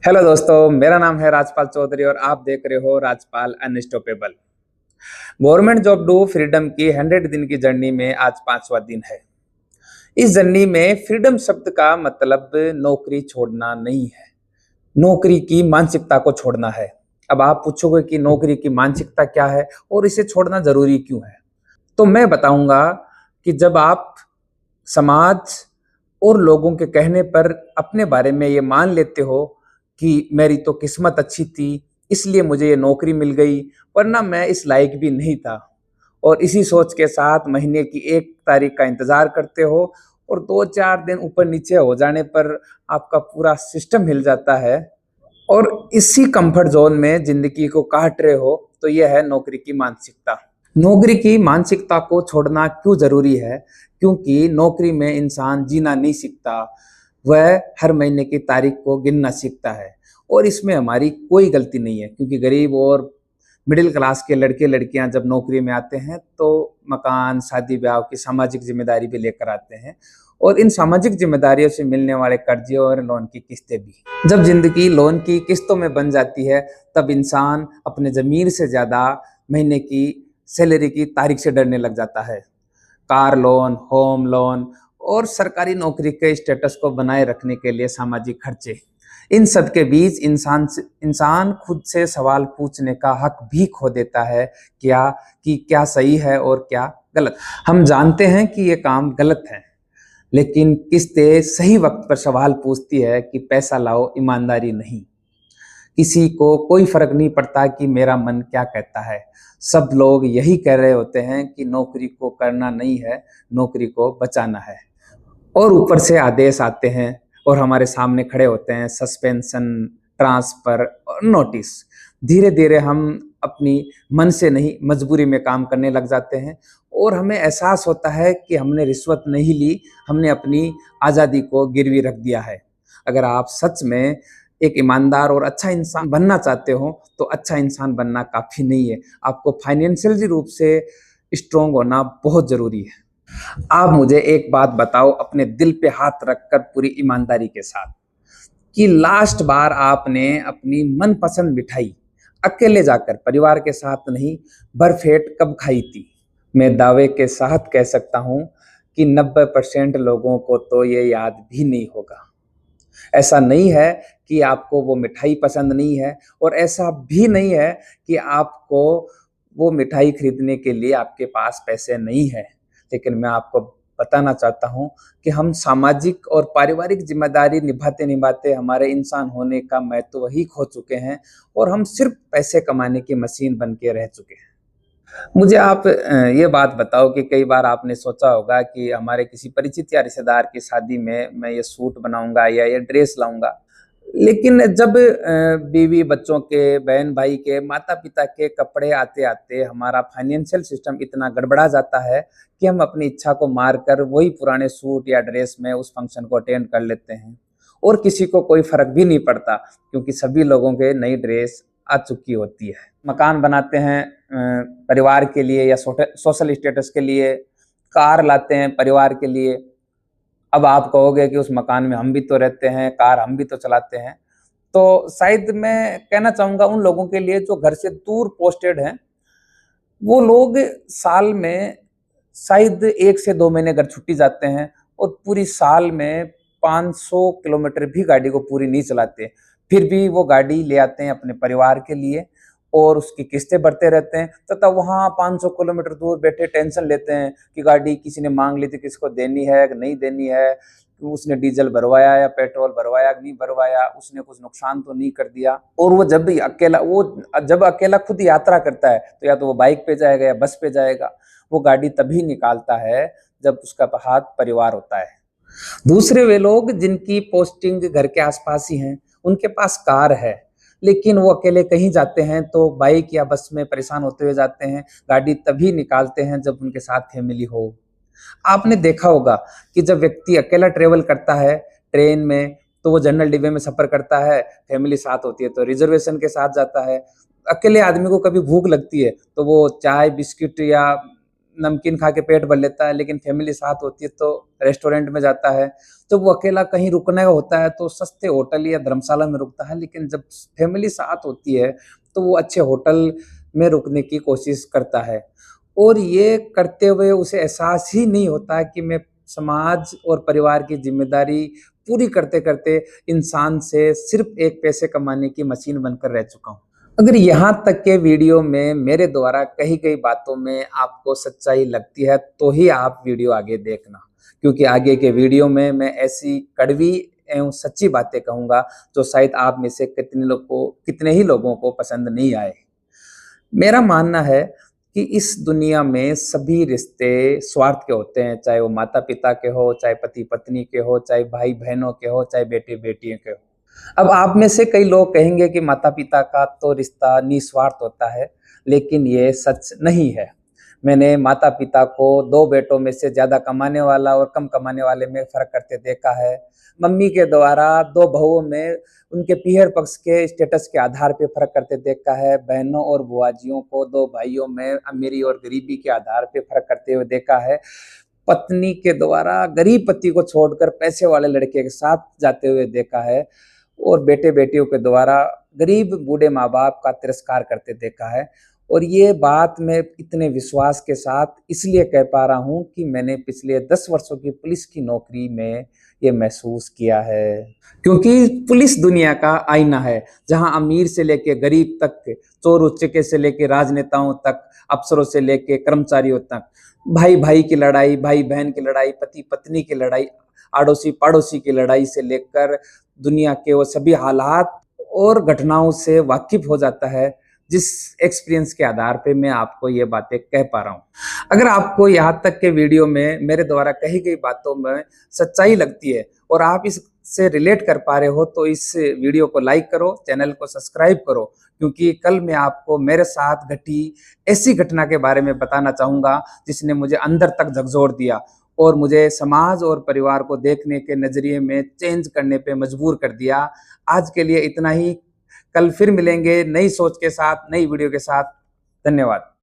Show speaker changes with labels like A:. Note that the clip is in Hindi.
A: हेलो दोस्तों, मेरा नाम है राजपाल चौधरी और आप देख रहे हो Rajpal unstoppable. Government job to freedom की 100 दिन की जर्नी में आज 5वां दिन है। इस जर्नी में फ्रीडम शब्द का मतलब नौकरी छोड़ना नहीं है, नौकरी की मानसिकता को छोड़ना है। अब आप पूछोगे कि नौकरी की मानसिकता क्या है और इसे छोड़ना जरूरी क्यों है, तो मैं बताऊंगा कि जब आप समाज और लोगों के कहने पर अपने बारे में ये मान लेते हो कि मेरी तो किस्मत अच्छी थी इसलिए मुझे ये नौकरी मिल गई, वरना मैं इस लायक भी नहीं था, और इसी सोच के साथ महीने की 1 तारीख का इंतजार करते हो और 2-4 दिन ऊपर नीचे हो जाने पर आपका पूरा सिस्टम हिल जाता है और इसी कंफर्ट जोन में जिंदगी को काट रहे हो, तो यह है नौकरी की मानसिकता। नौकरी की मानसिकता को छोड़ना क्यों जरूरी है? क्योंकि नौकरी में इंसान जीना नहीं सीखता, वह हर महीने की तारीख को गिनना सीखता है। और इसमें हमारी कोई गलती नहीं है, क्योंकि गरीब और मिडिल क्लास के लड़के लड़कियां जब नौकरी में आते हैं तो मकान, शादी ब्याह की सामाजिक जिम्मेदारी भी लेकर आते हैं, और इन सामाजिक जिम्मेदारियों से मिलने वाले कर्जे और लोन की किस्तें भी। जब जिंदगी लोन की किस्तों में बन जाती है तब इंसान अपने जमीर से ज्यादा महीने की सैलरी की तारीख से डरने लग जाता है। कार लोन, होम लोन और सरकारी नौकरी के स्टेटस को बनाए रखने के लिए सामाजिक खर्चे, इन सब के बीच इंसान खुद से सवाल पूछने का हक भी खो देता है, क्या सही है और क्या गलत। हम जानते हैं कि ये काम गलत है, लेकिन किस्तें सही वक्त पर सवाल पूछती है कि पैसा लाओ, ईमानदारी नहीं। किसी को कोई फर्क नहीं पड़ता कि मेरा मन क्या कहता है, सब लोग यही कह रहे होते हैं कि नौकरी को करना नहीं है, नौकरी को बचाना है। और ऊपर से आदेश आते हैं और हमारे सामने खड़े होते हैं सस्पेंशन, ट्रांसफर और नोटिस। धीरे धीरे हम अपनी मन से नहीं मजबूरी में काम करने लग जाते हैं और हमें एहसास होता है कि हमने रिश्वत नहीं ली, हमने अपनी आज़ादी को गिरवी रख दिया है। अगर आप सच में एक ईमानदार और अच्छा इंसान बनना चाहते हो तो अच्छा इंसान बनना काफ़ी नहीं है, आपको फाइनेंशियली रूप से स्ट्रोंग होना बहुत ज़रूरी है। आप मुझे एक बात बताओ अपने दिल पे हाथ रखकर पूरी ईमानदारी के साथ, कि लास्ट बार आपने अपनी मनपसंद मिठाई अकेले जाकर, परिवार के साथ नहीं, भरपेट कब खाई थी? मैं दावे के साथ कह सकता हूं कि 90% लोगों को तो ये याद भी नहीं होगा। ऐसा नहीं है कि आपको वो मिठाई पसंद नहीं है, और ऐसा भी नहीं है कि आपको वो मिठाई खरीदने के लिए आपके पास पैसे नहीं है। लेकिन मैं आपको बताना चाहता हूं कि हम सामाजिक और पारिवारिक जिम्मेदारी निभाते निभाते हमारे इंसान होने का महत्व ही खो चुके हैं और हम सिर्फ पैसे कमाने की मशीन बन के रह चुके हैं। मुझे आप ये बात बताओ कि कई बार आपने सोचा होगा कि हमारे किसी परिचित या रिश्तेदार की शादी में मैं ये सूट बनाऊंगा या ये ड्रेस लाऊंगा, लेकिन जब बीवी बच्चों के, बहन भाई के, माता पिता के कपड़े आते आते हमारा फाइनेंशियल सिस्टम इतना गड़बड़ा जाता है कि हम अपनी इच्छा को मारकर वही पुराने सूट या ड्रेस में उस फंक्शन को अटेंड कर लेते हैं, और किसी को कोई फर्क भी नहीं पड़ता क्योंकि सभी लोगों के नई ड्रेस आ चुकी होती है। मकान बनाते हैं परिवार के लिए या सोशल स्टेटस के लिए, कार लाते हैं परिवार के लिए। अब आप कहोगे कि उस मकान में हम भी तो रहते हैं, कार हम भी तो चलाते हैं, तो शायद मैं कहना चाहूंगा उन लोगों के लिए जो घर से दूर पोस्टेड हैं, वो लोग साल में शायद 1 से 2 महीने घर छुट्टी जाते हैं और पूरी साल में 500 किलोमीटर भी गाड़ी को पूरी नहीं चलाते, फिर भी वो गाड़ी ले आते हैं अपने परिवार के लिए और उसकी किस्तें भरते रहते हैं, तथा वहाँ 500 किलोमीटर दूर बैठे टेंशन लेते हैं कि गाड़ी किसी ने मांग ली थी, किसको देनी है कि नहीं देनी है, उसने डीजल भरवाया या पेट्रोल भरवाया कि नहीं भरवाया, उसने कुछ नुकसान तो नहीं कर दिया। और जब अकेला खुद यात्रा करता है तो या तो वो बाइक पे जाएगा या बस पे जाएगा, वो गाड़ी तभी निकालता है जब उसका हाथ परिवार होता है। दूसरे वे लोग जिनकी पोस्टिंग घर के आसपास ही है, उनके पास कार है, लेकिन वो अकेले कहीं जाते हैं तो बाइक या बस में परेशान होते हुए जाते हैं, गाड़ी तभी निकालते हैं जब उनके साथ फैमिली हो। आपने देखा होगा कि जब व्यक्ति अकेला ट्रेवल करता है ट्रेन में तो वो जनरल डिब्बे में सफर करता है, फैमिली साथ होती है तो रिजर्वेशन के साथ जाता है। अकेले आदमी को कभी भूख लगती है तो वो चाय बिस्किट या नमकीन खा के पेट भर लेता है, लेकिन फैमिली साथ होती है तो रेस्टोरेंट में जाता है। जब वो अकेला कहीं रुकने का होता है तो सस्ते होटल या धर्मशाला में रुकता है, लेकिन जब फैमिली साथ होती है तो वो अच्छे होटल में रुकने की कोशिश करता है। और ये करते हुए उसे एहसास ही नहीं होता कि मैं समाज और परिवार की ज़िम्मेदारी पूरी करते-करते इंसान से सिर्फ़ एक पैसे कमाने की मशीन बनकर रह चुका हूँ। अगर यहाँ तक के वीडियो में मेरे द्वारा कही गई बातों में आपको सच्चाई लगती है, तो ही आप वीडियो आगे देखना, क्योंकि आगे के वीडियो में मैं ऐसी कड़वी एवं सच्ची बातें कहूँगा, जो शायद आप में से कितने ही लोगों को पसंद नहीं आए। मेरा मानना है कि इस दुनिया में सभी रिश्ते स्वार्थ के होते हैं, चाहे वो माता-पिता के हो, चाहे पति-पत्नी के हो, चाहे भाई-बहनों के हो, चाहे बेटे-बेटियों के हो। अब आप में से कई लोग कहेंगे कि माता-पिता का तो रिश्ता निस्वार्थ होता है, लेकिन ये सच नहीं है। मैंने माता-पिता को 2 बेटों में से ज़्यादा कमाने वाला और कम कमाने वाले में फ़र्क करते देखा है। मम्मी के द्वारा 2 बहुओं में उनके पीहर पक्ष के स्टेटस के आधार पे फ़र्क करते देखा है। बहनों और बुआजियों को 2 भाइयों में अमीरी और गरीबी के आधार पे फ़र्क करते हुए देखा है। पत्नी के द्वारा गरीब पति को छोड़कर पैसे वाले लड़के के साथ जाते हुए देखा है और बेटे-बेटियों के द्वारा गरीब बूढ़े माँ-बाप का तिरस्कार करते देखा है। और ये बात मैं इतने विश्वास के साथ इसलिए कह पा रहा हूँ कि मैंने पिछले 10 वर्षों की पुलिस की नौकरी में ये महसूस किया है। क्योंकि पुलिस दुनिया का आईना है, जहाँ अमीर से लेके गरीब तक, चोर-उच्चके से लेके राजनेताओं तक, अफ़सरों से लेके कर्मचारियों तक, भाई-भाई की लड़ाई, भाई-बहन की लड़ाई, पति-पत्नी की लड़ाई, अड़ोसी-पड़ोसी की लड़ाई से लेकर दुनिया के वो सभी हालात और घटनाओं से वाकिफ़ हो जाता है, जिस एक्सपीरियंस के आधार पे मैं आपको ये बातें कह पा रहा हूँ। अगर आपको यहाँ तक के वीडियो में मेरे द्वारा कही गई बातों में सच्चाई लगती है और आप इससे रिलेट कर पा रहे हो, तो इस वीडियो को लाइक करो, चैनल को सब्सक्राइब करो, क्योंकि कल मैं आपको मेरे साथ घटी ऐसी घटना के बारे में बताना चाहूँगा, जिसने मुझे अंदर तक झकझोर दिया और मुझे समाज और परिवार को देखने के नज़रिए में चेंज करने पे मजबूर कर दिया। आज के लिए इतना ही। कल फिर मिलेंगे नई सोच के साथ, नई वीडियो के साथ। धन्यवाद।